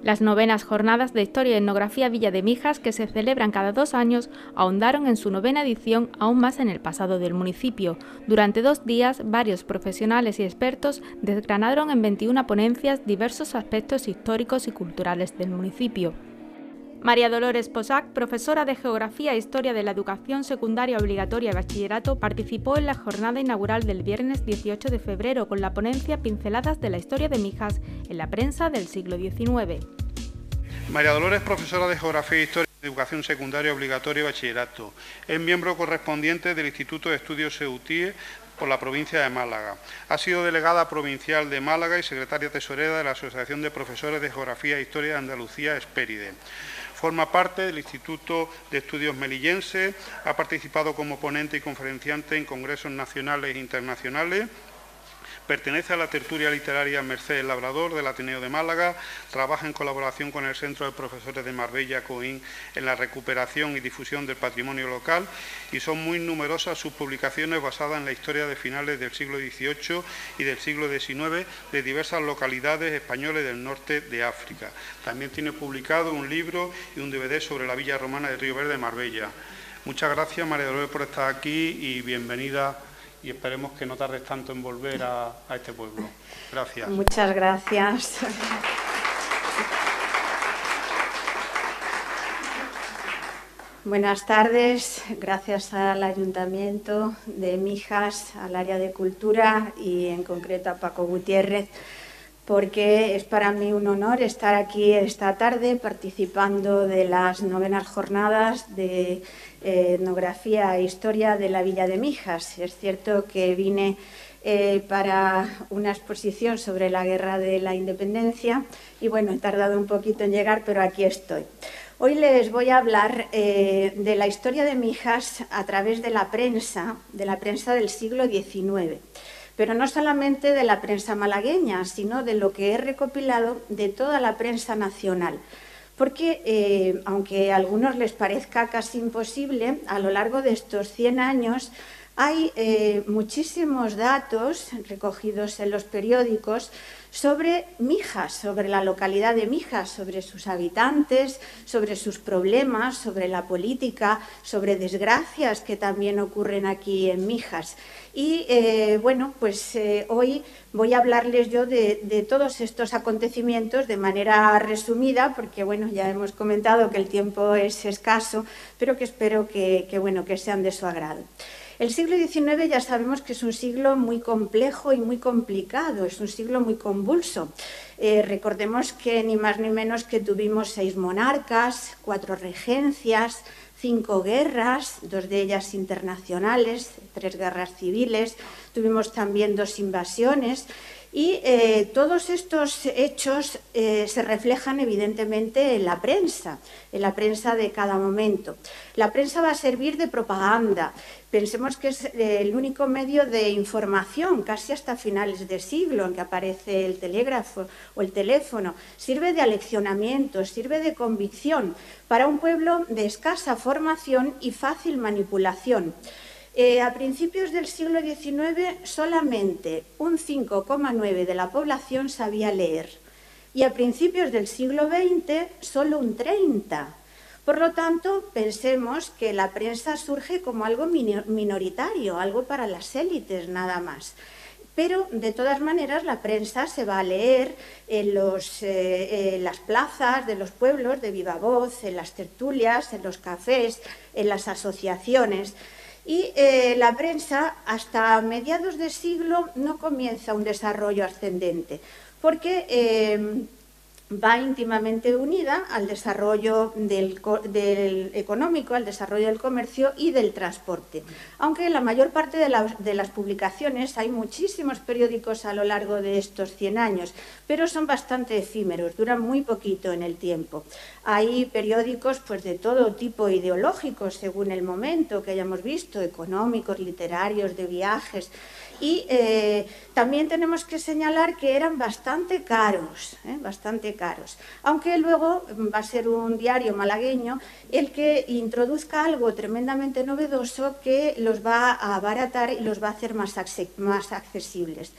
Las novenas Jornadas de Historia y Etnografía Villa de Mijas, que se celebran cada 2 años, ahondaron en su 9ª edición aún más en el pasado del municipio. Durante 2 días, varios profesionales y expertos desgranaron en 21 ponencias diversos aspectos históricos y culturales del municipio. María Dolores Posac, profesora de Geografía e Historia de la Educación Secundaria Obligatoria y Bachillerato, participó en la jornada inaugural del viernes 18 de febrero con la ponencia Pinceladas de la Historia de Mijas en la prensa del siglo XIX. María Dolores, profesora de Geografía e Historia de Educación Secundaria Obligatoria y Bachillerato. Es miembro correspondiente del Instituto de Estudios SEUTIE por la provincia de Málaga. Ha sido delegada provincial de Málaga y secretaria tesorera de la Asociación de Profesores de Geografía e Historia de Andalucía, Espéride. Forma parte del Instituto de Estudios Melillense, ha participado como ponente y conferenciante en congresos nacionales e internacionales. Pertenece a la tertulia literaria Mercedes Labrador del Ateneo de Málaga, trabaja en colaboración con el Centro de Profesores de Marbella, COIN, en la recuperación y difusión del patrimonio local, y son muy numerosas sus publicaciones basadas en la historia de finales del siglo XVIII y del siglo XIX de diversas localidades españolas del norte de África. También tiene publicado un libro y un DVD sobre la villa romana de Río Verde, Marbella. Muchas gracias, María Dolores, por estar aquí y bienvenida. Y esperemos que no tardes tanto en volver a este pueblo. Gracias. Muchas gracias. Buenas tardes. Gracias al Ayuntamiento de Mijas, al área de Cultura y en concreto a Paco Gutiérrez, porque es para mí un honor estar aquí esta tarde participando de las novenas jornadas de etnografía e historia de la Villa de Mijas. Es cierto que vine para una exposición sobre la Guerra de la Independencia y bueno, he tardado un poquito en llegar, pero aquí estoy. Hoy les voy a hablar de la historia de Mijas a través de la prensa del siglo XIX. Pero no solamente de la prensa malagueña, sino de lo que he recopilado de toda la prensa nacional. Porque, aunque a algunos les parezca casi imposible, a lo largo de estos 100 años hay muchísimos datos recogidos en los periódicos sobre Mijas, sobre la localidad de Mijas, sobre sus habitantes, sobre sus problemas, sobre la política, sobre desgracias que también ocurren aquí en Mijas. Y bueno, pues hoy voy a hablarles yo de todos estos acontecimientos de manera resumida, porque bueno, ya hemos comentado que el tiempo es escaso, pero que espero que sean de su agrado. El siglo XIX ya sabemos que es un siglo muy complejo y muy complicado, es un siglo muy convulso. Recordemos que ni más ni menos que tuvimos 6 monarcas, 4 regencias, 5 guerras, 2 de ellas internacionales, 3 guerras civiles, tuvimos también 2 invasiones y todos estos hechos se reflejan evidentemente en la prensa de cada momento. La prensa va a servir de propaganda. Pensemos que es el único medio de información, casi hasta finales de siglo, en que aparece el telégrafo o el teléfono. Sirve de aleccionamiento, sirve de convicción para un pueblo de escasa formación y fácil manipulación. A principios del siglo XIX solamente un 5,9% de la población sabía leer y a principios del siglo XX solo un 30%. Por lo tanto, pensemos que la prensa surge como algo minoritario, algo para las élites nada más. Pero, de todas maneras, la prensa se va a leer en las plazas de los pueblos de viva voz, en las tertulias, en los cafés, en las asociaciones. Y la prensa, hasta mediados de siglo, no comienza un desarrollo ascendente, porque va íntimamente unida al desarrollo del económico, al desarrollo del comercio y del transporte. Aunque en la mayor parte de las publicaciones hay muchísimos periódicos a lo largo de estos 100 años, pero son bastante efímeros, duran muy poquito en el tiempo. Hay periódicos pues, de todo tipo ideológicos, según el momento que hayamos visto, económicos, literarios, de viajes. Y también tenemos que señalar que eran bastante caros, aunque luego va a ser un diario malagueño el que introduzca algo tremendamente novedoso que los va a abaratar y los va a hacer más accesibles.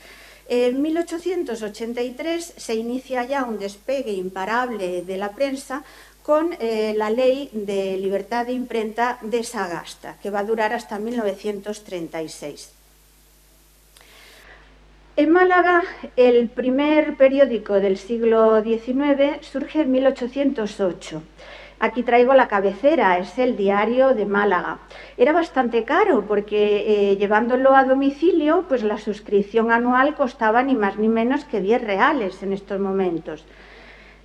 En 1883 se inicia ya un despegue imparable de la prensa con la Ley de Libertad de Imprenta de Sagasta, que va a durar hasta 1936. En Málaga, el primer periódico del siglo XIX surge en 1808. Aquí traigo la cabecera, es el Diario de Málaga. Era bastante caro porque llevándolo a domicilio, pues la suscripción anual costaba ni más ni menos que 10 reales en estos momentos.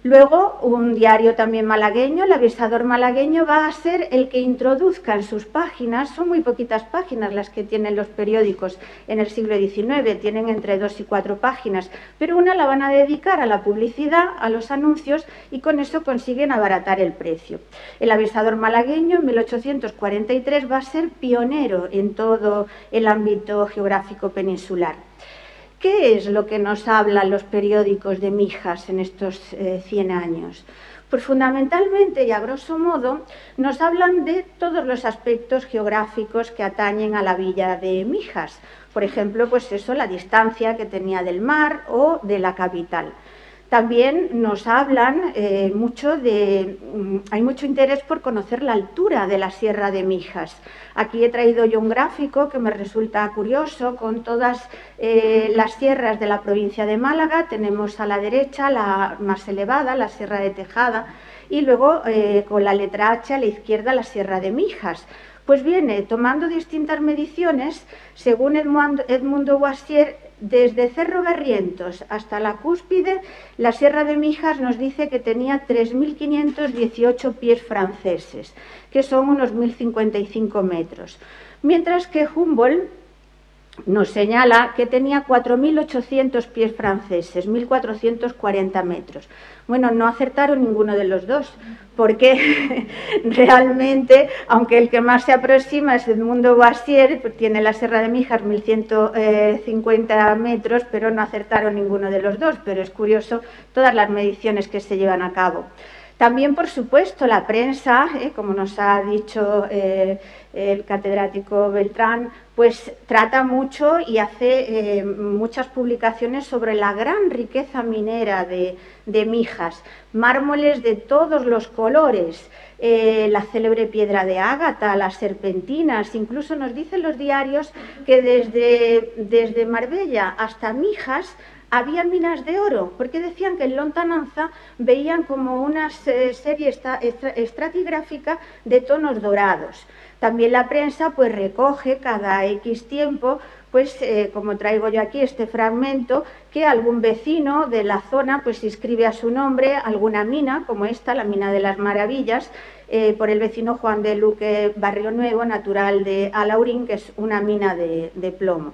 Luego, un diario también malagueño, el Avisador Malagueño, va a ser el que introduzca en sus páginas, son muy poquitas páginas las que tienen los periódicos en el siglo XIX, tienen entre 2 y 4 páginas, pero una la van a dedicar a la publicidad, a los anuncios, y con eso consiguen abaratar el precio. El Avisador Malagueño en 1843 va a ser pionero en todo el ámbito geográfico peninsular. ¿Qué es lo que nos hablan los periódicos de Mijas en estos 100 años? Pues fundamentalmente y a grosso modo nos hablan de todos los aspectos geográficos que atañen a la villa de Mijas. Por ejemplo, pues eso, la distancia que tenía del mar o de la capital. También nos hablan hay mucho interés por conocer la altura de la Sierra de Mijas. Aquí he traído yo un gráfico que me resulta curioso con todas las sierras de la provincia de Málaga. Tenemos a la derecha la más elevada, la Sierra de Tejada, y luego con la letra H a la izquierda la Sierra de Mijas. Pues viene tomando distintas mediciones, según Edmundo Boissier, desde Cerro Barrientos hasta la cúspide, la Sierra de Mijas nos dice que tenía 3.518 pies franceses, que son unos 1.055 metros, mientras que Humboldt nos señala que tenía 4.800 pies franceses, 1.440 metros. Bueno, no acertaron ninguno de los dos, porque realmente, aunque el que más se aproxima es Edmundo Boissier, pues tiene la Sierra de Mijas 1.150 metros, pero no acertaron ninguno de los dos, pero es curioso todas las mediciones que se llevan a cabo. También, por supuesto, la prensa, como nos ha dicho el catedrático Beltrán, pues trata mucho y hace muchas publicaciones sobre la gran riqueza minera de Mijas, mármoles de todos los colores, la célebre piedra de ágata, las serpentinas, incluso nos dicen los diarios que desde Marbella hasta Mijas había minas de oro, porque decían que en Lontananza veían como una serie estratigráfica de tonos dorados. También la prensa pues recoge cada X tiempo, pues como traigo yo aquí este fragmento, que algún vecino de la zona pues inscribe a su nombre alguna mina, como esta, la mina de las Maravillas, por el vecino Juan de Luque Barrio Nuevo, natural de Alaurín, que es una mina de plomo.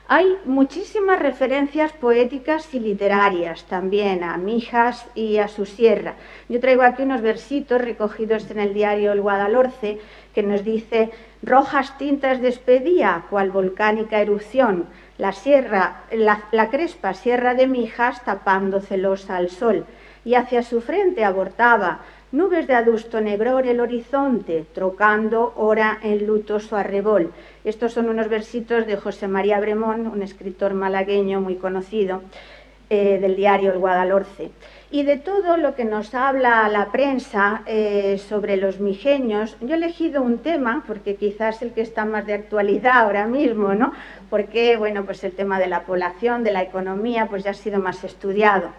Hay muchísimas referencias poéticas y literarias también a Mijas y a su sierra. Yo traigo aquí unos versitos recogidos en el diario El Guadalhorce que nos dice: rojas tintas despedía, cual volcánica erupción, la crespa sierra de Mijas tapando celosa al sol, y hacia su frente abortaba nubes de adusto negror el horizonte, trocando ora en lutoso arrebol. Estos son unos versitos de José María Bremón, un escritor malagueño muy conocido, del diario El Guadalhorce. Y de todo lo que nos habla la prensa sobre los mijeños, yo he elegido un tema, porque quizás el que está más de actualidad ahora mismo, ¿no? Porque, bueno, pues el tema de la población, de la economía, pues ya ha sido más estudiado.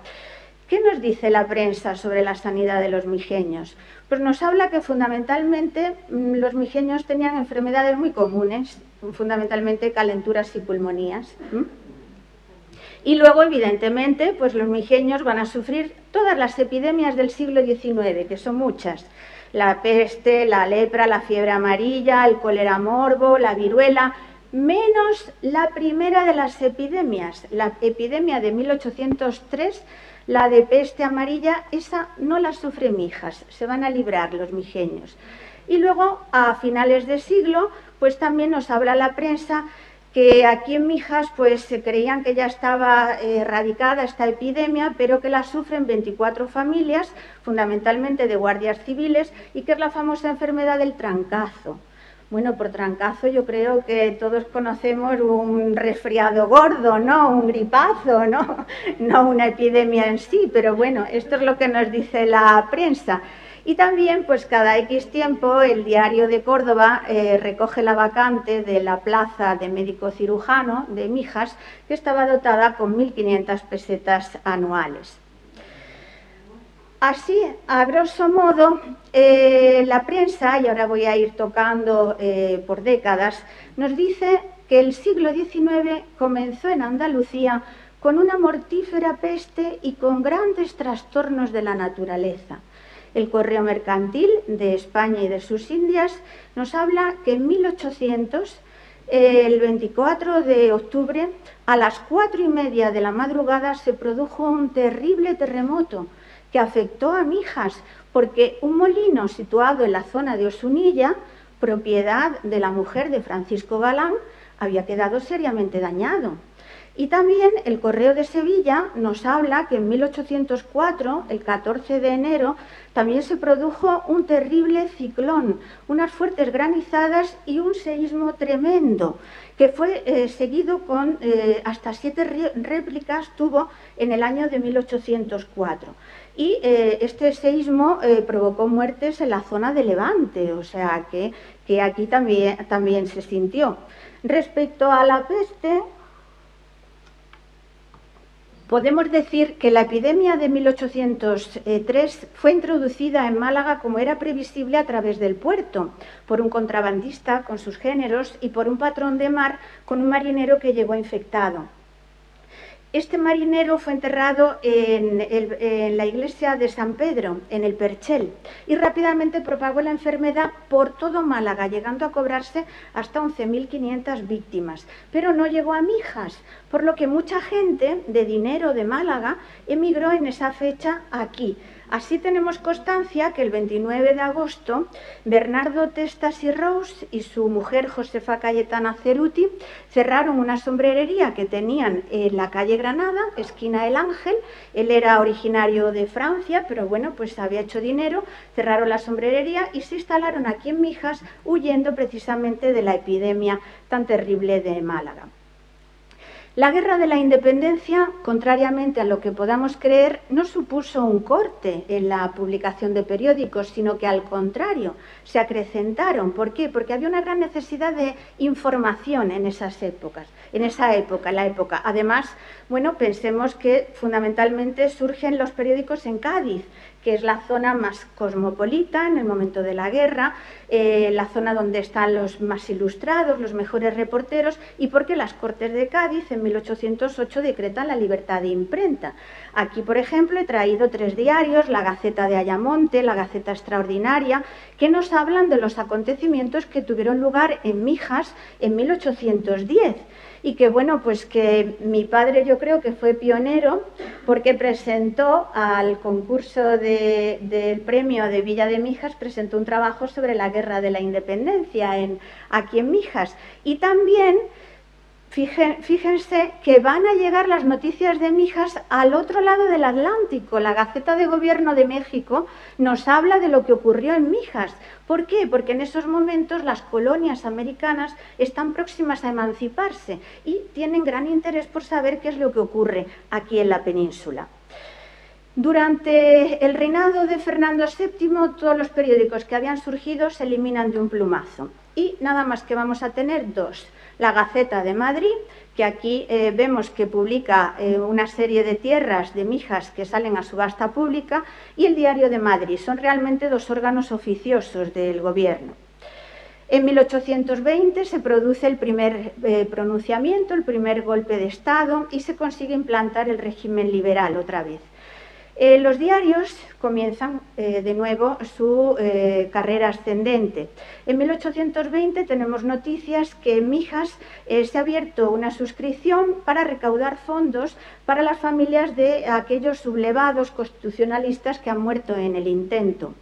¿Qué nos dice la prensa sobre la sanidad de los mijeños? Pues nos habla que fundamentalmente los mijeños tenían enfermedades muy comunes, fundamentalmente calenturas y pulmonías. Y luego, evidentemente, pues los mijeños van a sufrir todas las epidemias del siglo XIX, que son muchas. La peste, la lepra, la fiebre amarilla, el cólera morbo, la viruela, menos la primera de las epidemias, la epidemia de 1803, la de peste amarilla, esa no la sufre Mijas, se van a librar los mijeños. Y luego, a finales de siglo, pues también nos habla la prensa que aquí en Mijas pues se creían que ya estaba erradicada esta epidemia, pero que la sufren 24 familias, fundamentalmente de guardias civiles, y que es la famosa enfermedad del trancazo. Bueno, por trancazo yo creo que todos conocemos un resfriado gordo, ¿no? Un gripazo, ¿no? No una epidemia en sí, pero bueno, esto es lo que nos dice la prensa. Y también, pues cada X tiempo, el Diario de Córdoba recoge la vacante de la plaza de médico cirujano de Mijas, que estaba dotada con 1.500 pesetas anuales. Así, a grosso modo, la prensa, y ahora voy a ir tocando por décadas, nos dice que el siglo XIX comenzó en Andalucía con una mortífera peste y con grandes trastornos de la naturaleza. El Correo Mercantil de España y de sus Indias nos habla que en 1800, el 24 de octubre, a las 4:30 de la madrugada, se produjo un terrible terremoto que afectó a Mijas, porque un molino situado en la zona de Osunilla, propiedad de la mujer de Francisco Galán, había quedado seriamente dañado. Y también el Correo de Sevilla nos habla que en 1804, el 14 de enero, también se produjo un terrible ciclón, unas fuertes granizadas y un seísmo tremendo, que fue seguido con hasta 7 réplicas tuvo en el año de 1804. Y este seísmo provocó muertes en la zona de Levante, o sea que aquí también se sintió. Respecto a la peste, podemos decir que la epidemia de 1803 fue introducida en Málaga, como era previsible, a través del puerto, por un contrabandista con sus géneros y por un patrón de mar con un marinero que llegó infectado. Este marinero fue enterrado en la iglesia de San Pedro, en el Perchel, y rápidamente propagó la enfermedad por todo Málaga, llegando a cobrarse hasta 11.500 víctimas. Pero no llegó a Mijas, por lo que mucha gente de dinero de Málaga emigró en esa fecha aquí. Así tenemos constancia que el 29 de agosto Bernardo Testas y Rous y su mujer Josefa Cayetana Ceruti cerraron una sombrerería que tenían en la calle Granada, esquina El Ángel. Él era originario de Francia, pero bueno, pues había hecho dinero, cerraron la sombrerería y se instalaron aquí en Mijas, huyendo precisamente de la epidemia tan terrible de Málaga. La Guerra de la Independencia, contrariamente a lo que podamos creer, no supuso un corte en la publicación de periódicos, sino que al contrario, se acrecentaron. ¿Por qué? Porque había una gran necesidad de información en esas épocas, en la época. Además, bueno, pensemos que fundamentalmente surgen los periódicos en Cádiz, que es la zona más cosmopolita en el momento de la guerra, la zona donde están los más ilustrados, los mejores reporteros, y porque las Cortes de Cádiz en 1808 decretan la libertad de imprenta. Aquí, por ejemplo, he traído 3 diarios, la Gaceta de Ayamonte, la Gaceta Extraordinaria, que nos hablan de los acontecimientos que tuvieron lugar en Mijas en 1810. Y que bueno, pues que mi padre yo creo que fue pionero porque presentó al concurso del premio de Villa de Mijas, presentó un trabajo sobre la Guerra de la Independencia aquí en Mijas. Y también, fíjense que van a llegar las noticias de Mijas al otro lado del Atlántico. La Gaceta de Gobierno de México nos habla de lo que ocurrió en Mijas. ¿Por qué? Porque en esos momentos las colonias americanas están próximas a emanciparse y tienen gran interés por saber qué es lo que ocurre aquí en la península. Durante el reinado de Fernando VII, todos los periódicos que habían surgido se eliminan de un plumazo. Y nada más que vamos a tener 2. La Gaceta de Madrid, que aquí vemos que publica una serie de tierras de Mijas que salen a subasta pública, y el Diario de Madrid. Son realmente 2 órganos oficiosos del gobierno. En 1820 se produce el primer pronunciamiento, el primer golpe de Estado, y se consigue implantar el régimen liberal otra vez. Los diarios comienzan de nuevo su carrera ascendente. En 1820 tenemos noticias que en Mijas se ha abierto una suscripción para recaudar fondos para las familias de aquellos sublevados constitucionalistas que han muerto en el intento.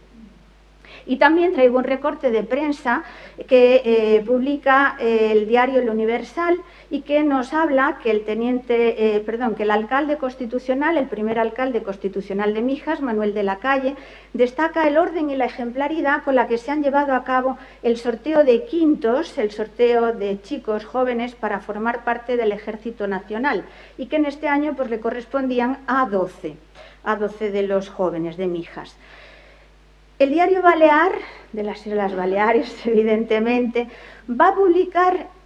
Y también traigo un recorte de prensa que publica el diario El Universal y que nos habla que el alcalde constitucional, el primer alcalde constitucional de Mijas, Manuel de la Calle, destaca el orden y la ejemplaridad con la que se han llevado a cabo el sorteo de quintos, el sorteo de chicos jóvenes para formar parte del Ejército Nacional, y que en este año pues le correspondían a 12 de los jóvenes de Mijas. El diario Balear, de las Islas Baleares, evidentemente, va a publicar,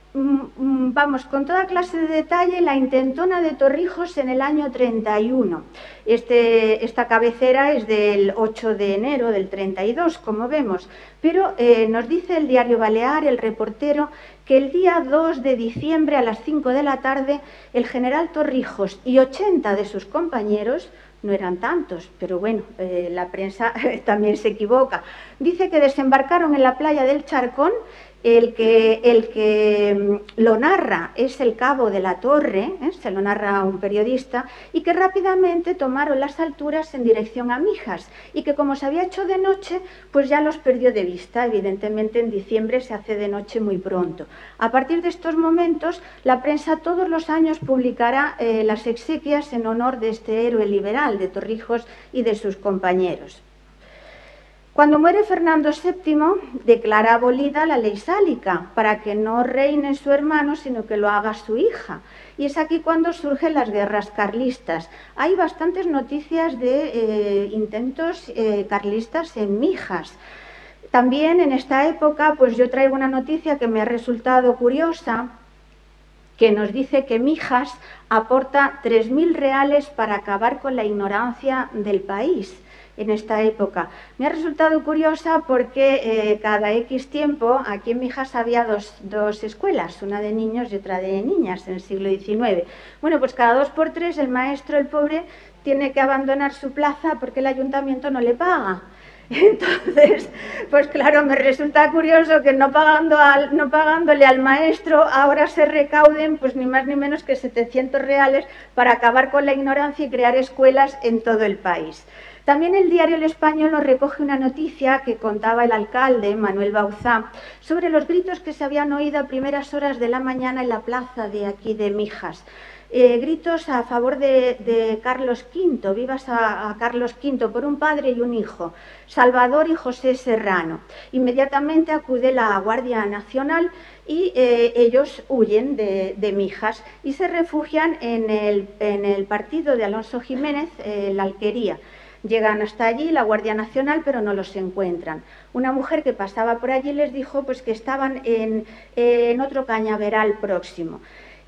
con toda clase de detalle, la intentona de Torrijos en el año 31. Esta cabecera es del 8 de enero del 32, como vemos, pero nos dice el diario Balear, el reportero, que el día 2 de diciembre a las 5 de la tarde, el general Torrijos y 80 de sus compañeros, no eran tantos, pero bueno, la prensa también se equivoca. Dice que desembarcaron en la playa del Charcón. El que lo narra es el cabo de la Torre, se lo narra un periodista, y que rápidamente tomaron las alturas en dirección a Mijas, y que como se había hecho de noche, pues ya los perdió de vista. Evidentemente en diciembre se hace de noche muy pronto. A partir de estos momentos, la prensa todos los años publicará las exequias en honor de este héroe liberal, de Torrijos y de sus compañeros. Cuando muere Fernando VII, declara abolida la ley sálica para que no reine su hermano, sino que lo haga su hija. Y es aquí cuando surgen las guerras carlistas. Hay bastantes noticias de intentos carlistas en Mijas. También en esta época, pues yo traigo una noticia que me ha resultado curiosa, que nos dice que Mijas aporta 3.000 reales para acabar con la ignorancia del país. En esta época. Me ha resultado curiosa porque cada X tiempo aquí en Mijas había dos escuelas, una de niños y otra de niñas en el siglo XIX. Bueno, pues cada 2 por 3 el maestro, el pobre, tiene que abandonar su plaza porque el ayuntamiento no le paga. Entonces, pues claro, me resulta curioso que no pagándole al maestro ahora se recauden pues ni más ni menos que 700 reales para acabar con la ignorancia y crear escuelas en todo el país. También el diario El Español nos recoge una noticia que contaba el alcalde, Manuel Bauzá, sobre los gritos que se habían oído a primeras horas de la mañana en la plaza de aquí de Mijas. Gritos a favor de Carlos V, vivas a Carlos V, por un padre y un hijo, Salvador y José Serrano. Inmediatamente acude la Guardia Nacional y ellos huyen de Mijas y se refugian en el partido de Alonso Jiménez, la Alquería. Llegan hasta allí la Guardia Nacional, pero no los encuentran. Una mujer que pasaba por allí les dijo pues, que estaban en otro cañaveral próximo.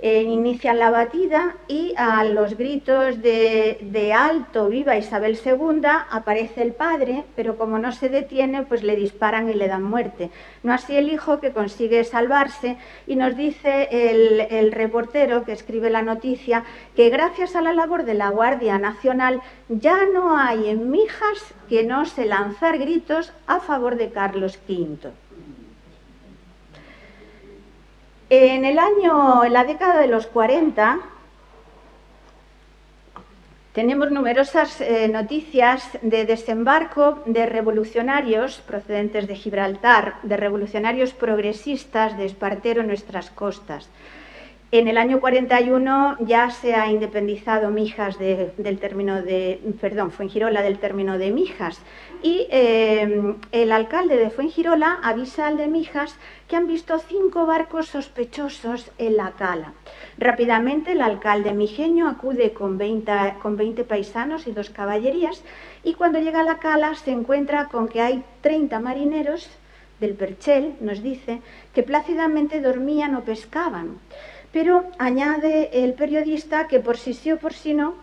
Inician la batida y a los gritos de alto, viva Isabel II, aparece el padre, pero como no se detiene, pues le disparan y le dan muerte. No así el hijo, que consigue salvarse, y nos dice el reportero que escribe la noticia que gracias a la labor de la Guardia Nacional ya no hay en Mijas que no se lanzar gritos a favor de Carlos V. En la década de los 40, tenemos numerosas noticias de desembarco de revolucionarios procedentes de Gibraltar, de revolucionarios progresistas de Espartero en nuestras costas. En el año 41 ya se ha independizado Mijas Fuengirola del término de Mijas, y el alcalde de Fuengirola avisa al de Mijas que han visto 5 barcos sospechosos en la cala. Rápidamente el alcalde mijeño acude con 20 paisanos y 2 caballerías, y cuando llega a la cala se encuentra con que hay 30 marineros del Perchel, nos dice, que plácidamente dormían o pescaban. Pero añade el periodista que por si sí o por si no,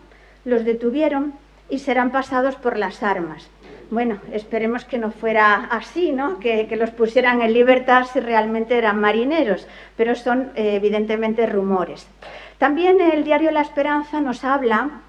los detuvieron y serán pasados por las armas. Bueno, esperemos que no fuera así, ¿no? Que los pusieran en libertad si realmente eran marineros, pero son evidentemente rumores. También el diario La Esperanza nos habla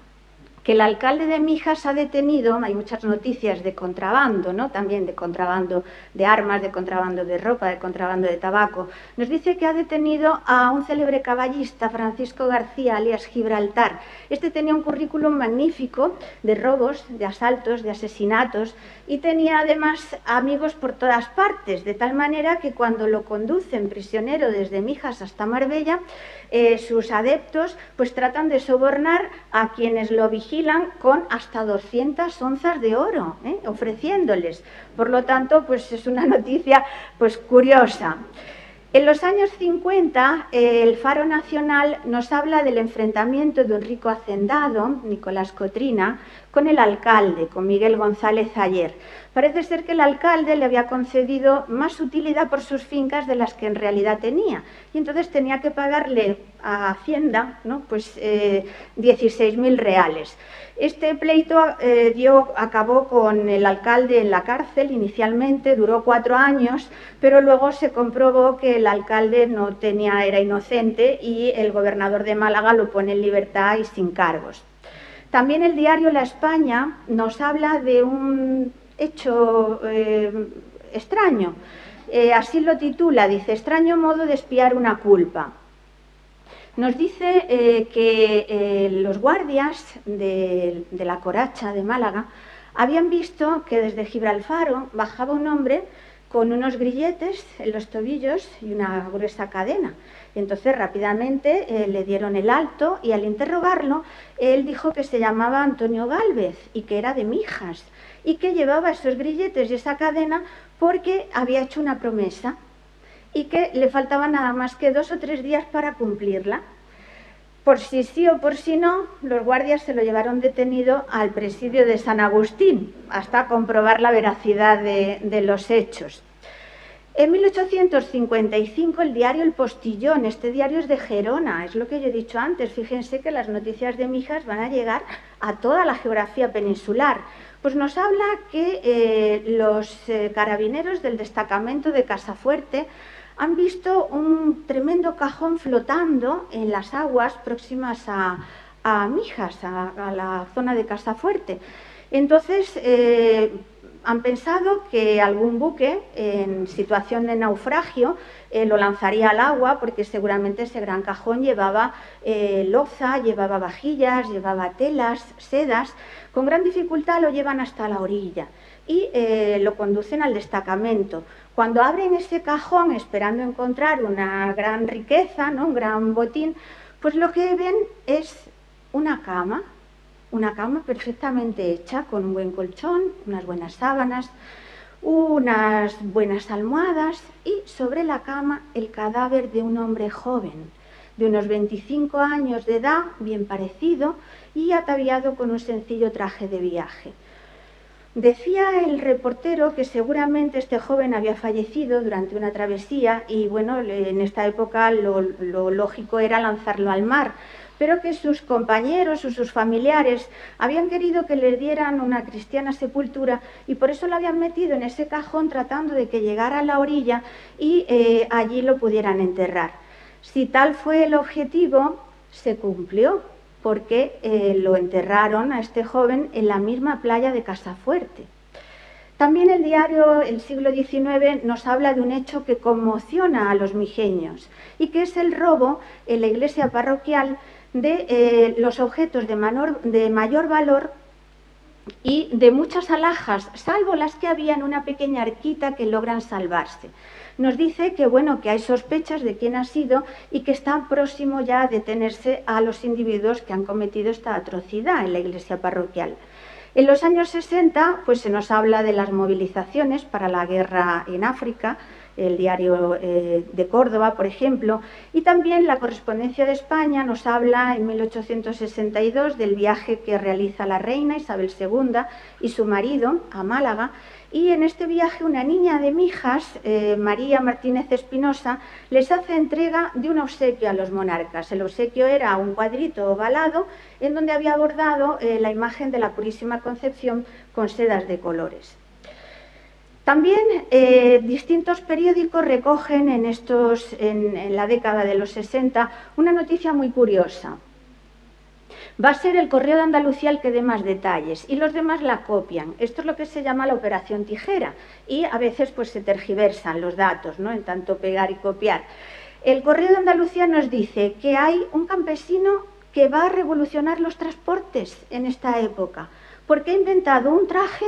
que el alcalde de Mijas ha detenido, hay muchas noticias de contrabando, ¿no? También de contrabando de armas, de contrabando de ropa, de contrabando de tabaco. Nos dice que ha detenido a un célebre caballista, Francisco García, alias Gibraltar. Este tenía un currículum magnífico de robos, de asaltos, de asesinatos y tenía además amigos por todas partes, de tal manera que cuando lo conducen prisionero desde Mijas hasta Marbella, sus adeptos pues tratan de sobornar a quienes lo vigilan con hasta 200 onzas de oro, ofreciéndoles. Por lo tanto, pues es una noticia pues curiosa. En los años 50, el Faro Nacional nos habla del enfrentamiento de un rico hacendado, Nicolás Cotrina, con el alcalde, con Miguel González Ayer. Parece ser que el alcalde le había concedido más utilidad por sus fincas de las que en realidad tenía, y entonces tenía que pagarle a Hacienda, ¿no? Pues 16.000 reales. Este pleito acabó con el alcalde en la cárcel inicialmente, duró 4 años, pero luego se comprobó que el alcalde era inocente y el gobernador de Málaga lo pone en libertad y sin cargos. También el diario La España nos habla de un hecho extraño, así lo titula, dice: extraño modo de expiar una culpa. Nos dice que los guardias de la Coracha de Málaga habían visto que desde Gibralfaro bajaba un hombre con unos grilletes en los tobillos y una gruesa cadena. Entonces rápidamente le dieron el alto y al interrogarlo él dijo que se llamaba Antonio Gálvez y que era de Mijas y que llevaba esos grilletes y esa cadena porque había hecho una promesa y que le faltaban nada más que 2 o 3 días para cumplirla. Por si sí o por si no, los guardias se lo llevaron detenido al presidio de San Agustín hasta comprobar la veracidad de los hechos. En 1855 el diario El Postillón, este diario es de Gerona, es lo que yo he dicho antes, fíjense que las noticias de Mijas van a llegar a toda la geografía peninsular. Pues nos habla que los carabineros del destacamento de Casafuerte han visto un tremendo cajón flotando en las aguas próximas a Mijas, a la zona de Casafuerte. Entonces han pensado que algún buque en situación de naufragio lo lanzaría al agua, porque seguramente ese gran cajón llevaba loza, llevaba vajillas, llevaba telas, sedas. Con gran dificultad lo llevan hasta la orilla y lo conducen al destacamento. Cuando abren ese cajón esperando encontrar una gran riqueza, ¿no? Un gran botín, pues lo que ven es una cama perfectamente hecha, con un buen colchón, unas buenas sábanas, unas buenas almohadas y sobre la cama el cadáver de un hombre joven, de unos 25 años de edad, bien parecido y ataviado con un sencillo traje de viaje. Decía el reportero que seguramente este joven había fallecido durante una travesía y bueno, en esta época lo lógico era lanzarlo al mar, pero que sus compañeros o sus familiares habían querido que le dieran una cristiana sepultura y por eso lo habían metido en ese cajón tratando de que llegara a la orilla y allí lo pudieran enterrar. Si tal fue el objetivo, se cumplió, porque lo enterraron a este joven en la misma playa de Casafuerte. También el diario El Siglo XIX nos habla de un hecho que conmociona a los mijeños y que es el robo en la iglesia parroquial de los objetos de mayor valor y de muchas alhajas, salvo las que había en una pequeña arquita que logran salvarse. Nos dice que, bueno, que hay sospechas de quién ha sido y que está próximo ya a detenerse a los individuos que han cometido esta atrocidad en la iglesia parroquial. En los años 60 pues, se nos habla de las movilizaciones para la guerra en África, el diario de Córdoba, por ejemplo, y también la Correspondencia de España nos habla en 1862 del viaje que realiza la reina Isabel II y su marido a Málaga, y en este viaje una niña de Mijas, María Martínez Espinosa, les hace entrega de un obsequio a los monarcas. El obsequio era un cuadrito ovalado en donde había bordado la imagen de la Purísima Concepción con sedas de colores. También distintos periódicos recogen en la década de los 60 una noticia muy curiosa. Va a ser el Correo de Andalucía el que dé más detalles y los demás la copian. Esto es lo que se llama la operación tijera y a veces pues se tergiversan los datos, ¿no?, en tanto pegar y copiar. El Correo de Andalucía nos dice que hay un campesino que va a revolucionar los transportes en esta época, porque ha inventado un traje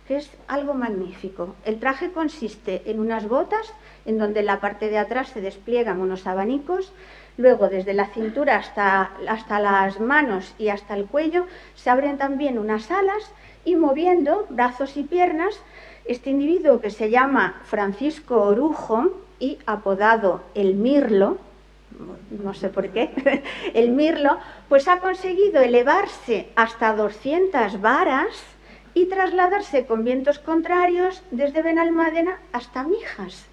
que es algo magnífico. El traje consiste en unas botas en donde en la parte de atrás se despliegan unos abanicos. Luego, desde la cintura hasta las manos y hasta el cuello, se abren también unas alas y moviendo brazos y piernas, este individuo que se llama Francisco Orujo y apodado el Mirlo, no sé por qué, el Mirlo, pues ha conseguido elevarse hasta 200 varas y trasladarse con vientos contrarios desde Benalmádena hasta Mijas,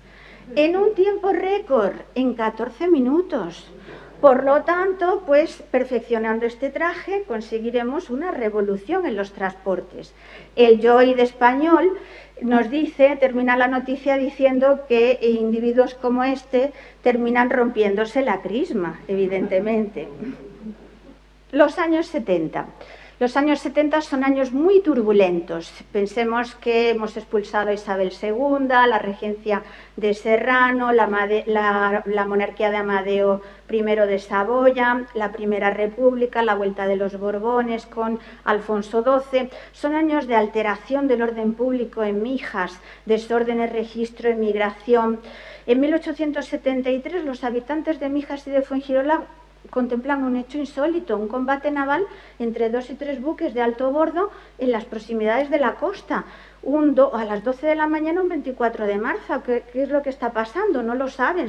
en un tiempo récord, en 14 minutos. Por lo tanto, pues perfeccionando este traje conseguiremos una revolución en los transportes. El Joy de Español nos dice, termina la noticia diciendo que individuos como este terminan rompiéndose la crisma, evidentemente. Los años 70. Los años 70 son años muy turbulentos. Pensemos que hemos expulsado a Isabel II, la regencia de Serrano, la monarquía de Amadeo I de Saboya, la Primera República, la vuelta de los Borbones con Alfonso XII. Son años de alteración del orden público en Mijas, desórdenes, registro, emigración. En 1873 los habitantes de Mijas y de Fuengirola contemplan un hecho insólito, un combate naval entre 2 y 3 buques de alto bordo en las proximidades de la costa. A las 12 de la mañana, un 24 de marzo. ¿Qué es lo que está pasando? No lo saben,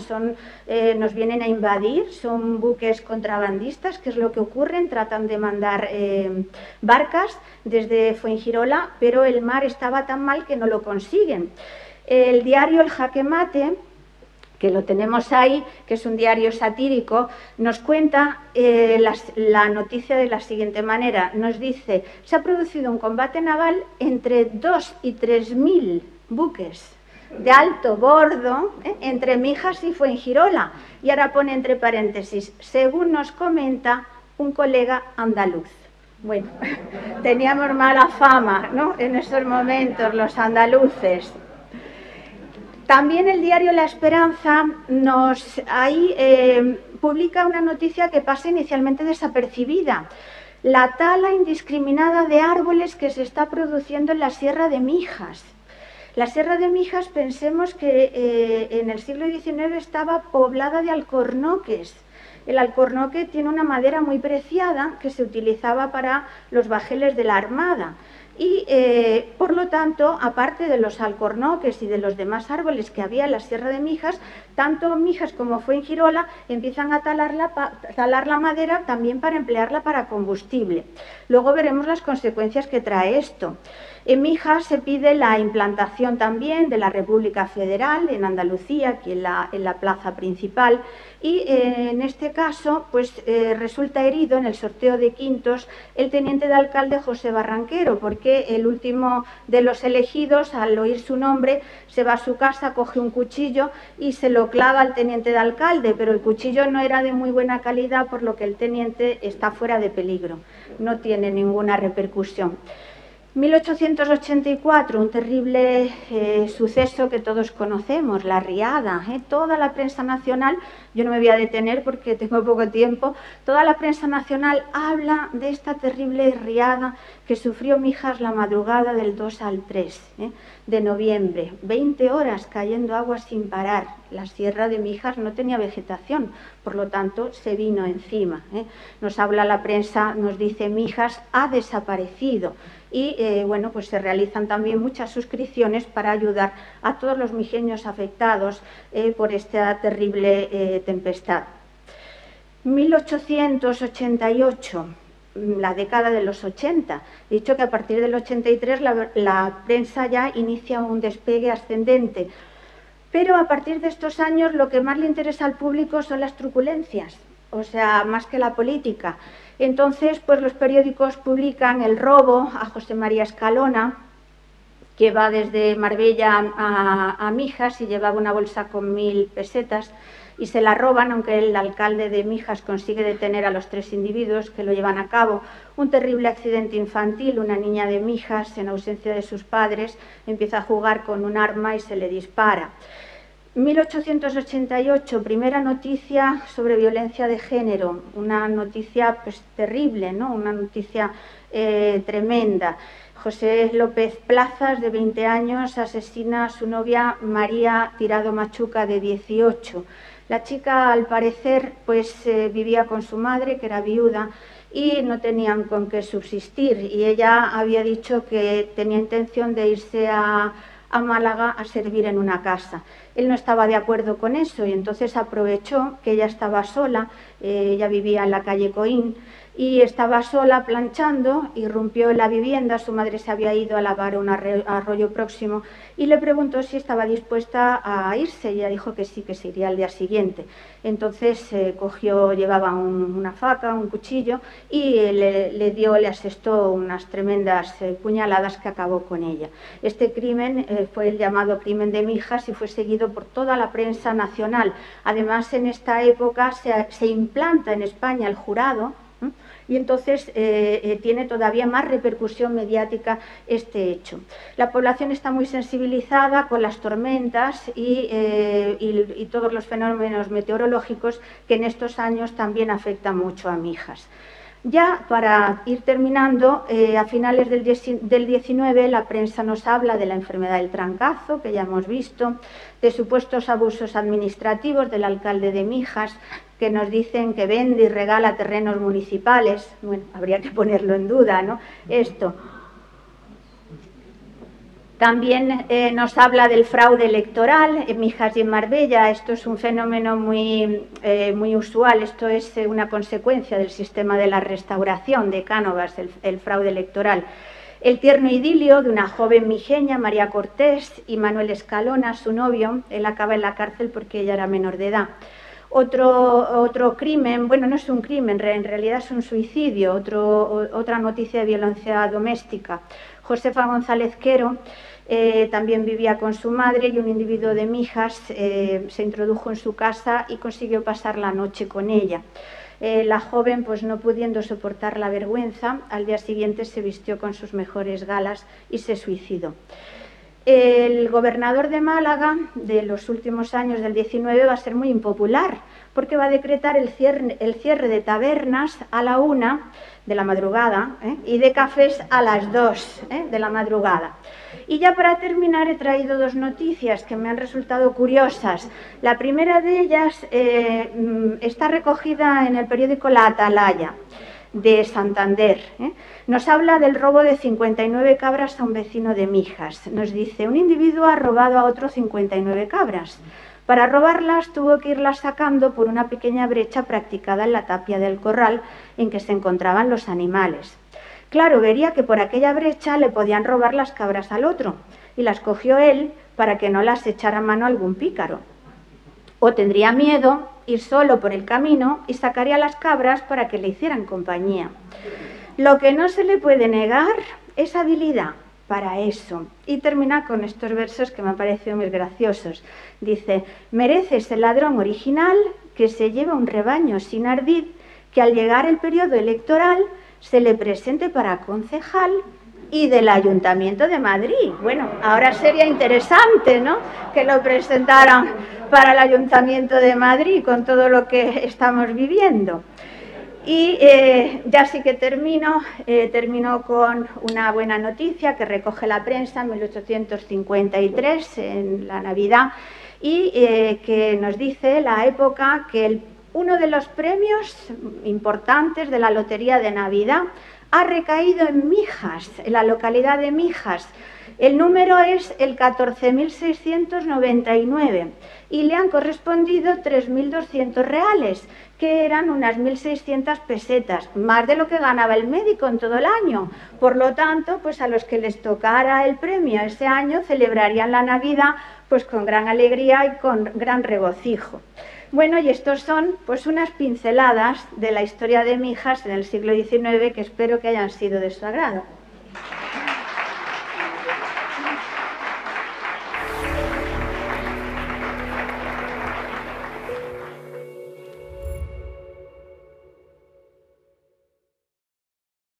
nos vienen a invadir, son buques contrabandistas. ¿Qué es lo que ocurre? Tratan de mandar barcas desde Fuengirola, pero el mar estaba tan mal que no lo consiguen. El diario El Jaque Mate, que lo tenemos ahí, que es un diario satírico, nos cuenta la noticia de la siguiente manera. Nos dice, se ha producido un combate naval entre 2 y 3.000 buques de alto bordo entre Mijas y Fuengirola. Y ahora pone entre paréntesis, según nos comenta un colega andaluz. Bueno, teníamos mala fama, ¿no?, en esos momentos los andaluces. También el diario La Esperanza publica una noticia que pasa inicialmente desapercibida. La tala indiscriminada de árboles que se está produciendo en la Sierra de Mijas. La Sierra de Mijas, pensemos que en el siglo XIX estaba poblada de alcornoques. El alcornoque tiene una madera muy preciada que se utilizaba para los bajeles de la Armada. Y, por lo tanto, aparte de los alcornoques y de los demás árboles que había en la Sierra de Mijas, tanto Mijas como Fuengirola empiezan a talar la madera también para emplearla para combustible. Luego veremos las consecuencias que trae esto. En Mijas se pide la implantación también de la República Federal en Andalucía, aquí en la plaza principal, y en este caso pues resulta herido en el sorteo de quintos el teniente de alcalde José Barranquero, porque el último de los elegidos, al oír su nombre, se va a su casa, coge un cuchillo y se lo clava al teniente de alcalde, pero el cuchillo no era de muy buena calidad, por lo que el teniente está fuera de peligro, no tiene ninguna repercusión. 1884, un terrible suceso que todos conocemos, la riada. Toda la prensa nacional, yo no me voy a detener porque tengo poco tiempo, toda la prensa nacional habla de esta terrible riada que sufrió Mijas la madrugada del 2 al 3 de noviembre. 20 horas cayendo agua sin parar. La Sierra de Mijas no tenía vegetación, por lo tanto se vino encima. Nos habla la prensa, nos dice Mijas ha desaparecido. Y bueno, pues se realizan también muchas suscripciones para ayudar a todos los mijeños afectados por esta terrible tempestad. 1888, la década de los 80. He dicho que a partir del 83 la prensa ya inicia un despegue ascendente. Pero a partir de estos años lo que más le interesa al público son las truculencias, o sea, más que la política. Entonces, pues los periódicos publican el robo a José María Escalona, que va desde Marbella a Mijas y llevaba una bolsa con 1000 pesetas. y se la roban, aunque el alcalde de Mijas consigue detener a los 3 individuos que lo llevan a cabo. Un terrible accidente infantil, una niña de Mijas, en ausencia de sus padres, empieza a jugar con un arma y se le dispara. 1888, primera noticia sobre violencia de género, una noticia pues terrible, ¿no? Una noticia tremenda. José López Plazas, de 20 años, asesina a su novia María Tirado Machuca, de 18. La chica, al parecer, pues vivía con su madre, que era viuda, y no tenían con qué subsistir. Y ella había dicho que tenía intención de irse a Málaga a servir en una casa. Él no estaba de acuerdo con eso y entonces aprovechó que ella estaba sola, ella vivía en la calle Coín, y estaba sola planchando, irrumpió en la vivienda, su madre se había ido a lavar un arroyo próximo y le preguntó si estaba dispuesta a irse y ella dijo que sí, que se iría al día siguiente. Entonces llevaba una faca, un cuchillo y le asestó unas tremendas puñaladas que acabó con ella. Este crimen fue el llamado crimen de Mijas y fue seguido por toda la prensa nacional. Además, en esta época se implanta en España el jurado, y entonces tiene todavía más repercusión mediática este hecho. La población está muy sensibilizada con las tormentas y todos los fenómenos meteorológicos que en estos años también afectan mucho a Mijas. Ya para ir terminando, a finales del 19 la prensa nos habla de la enfermedad del trancazo, que ya hemos visto, de supuestos abusos administrativos del alcalde de Mijas, que nos dicen que vende y regala terrenos municipales. Bueno, habría que ponerlo en duda, ¿no? Esto. También nos habla del fraude electoral en Mijas y en Marbella. Esto es un fenómeno muy usual. Esto es una consecuencia del sistema de la restauración de Cánovas, el fraude electoral. El tierno idilio de una joven mijeña, María Cortés, y Manuel Escalona, su novio. Él acaba en la cárcel porque ella era menor de edad. Otro crimen, bueno, no es un crimen, en realidad es un suicidio, otra noticia de violencia doméstica. Josefa González Quero también vivía con su madre y un individuo de Mijas se introdujo en su casa y consiguió pasar la noche con ella. La joven, pues no pudiendo soportar la vergüenza, al día siguiente se vistió con sus mejores galas y se suicidó. El gobernador de Málaga de los últimos años del 19 va a ser muy impopular porque va a decretar el cierre de tabernas a la 1 de la madrugada y de cafés a las 2 de la madrugada. Y ya para terminar he traído 2 noticias que me han resultado curiosas. La primera de ellas está recogida en el periódico La Atalaya de Santander. Nos habla del robo de 59 cabras a un vecino de Mijas. Nos dice, un individuo ha robado a otro 59 cabras. Para robarlas tuvo que irlas sacando por una pequeña brecha practicada en la tapia del corral en que se encontraban los animales. Claro, vería que por aquella brecha le podían robar las cabras al otro y las cogió él para que no las echara a mano algún pícaro. O tendría miedo ir solo por el camino y sacaría las cabras para que le hicieran compañía. Lo que no se le puede negar es habilidad para eso. Y termina con estos versos que me han parecido muy graciosos. Dice, mereces el ladrón original que se lleva un rebaño sin ardid, que al llegar el periodo electoral se le presente para concejal y del Ayuntamiento de Madrid. Bueno, ahora sería interesante, ¿no?, que lo presentaran para el Ayuntamiento de Madrid con todo lo que estamos viviendo. Y ya sí que termino con una buena noticia que recoge la prensa en 1853, en la Navidad, y que nos dice la época que uno de los premios importantes de la Lotería de Navidad ha recaído en Mijas, en la localidad de Mijas. El número es el 14.699 y le han correspondido 3.200 reales, que eran unas 1.600 pesetas, más de lo que ganaba el médico en todo el año. Por lo tanto, pues a los que les tocara el premio ese año celebrarían la Navidad pues con gran alegría y con gran regocijo. Bueno, y estos son pues unas pinceladas de la historia de Mijas en el siglo XIX que espero que hayan sido de su agrado.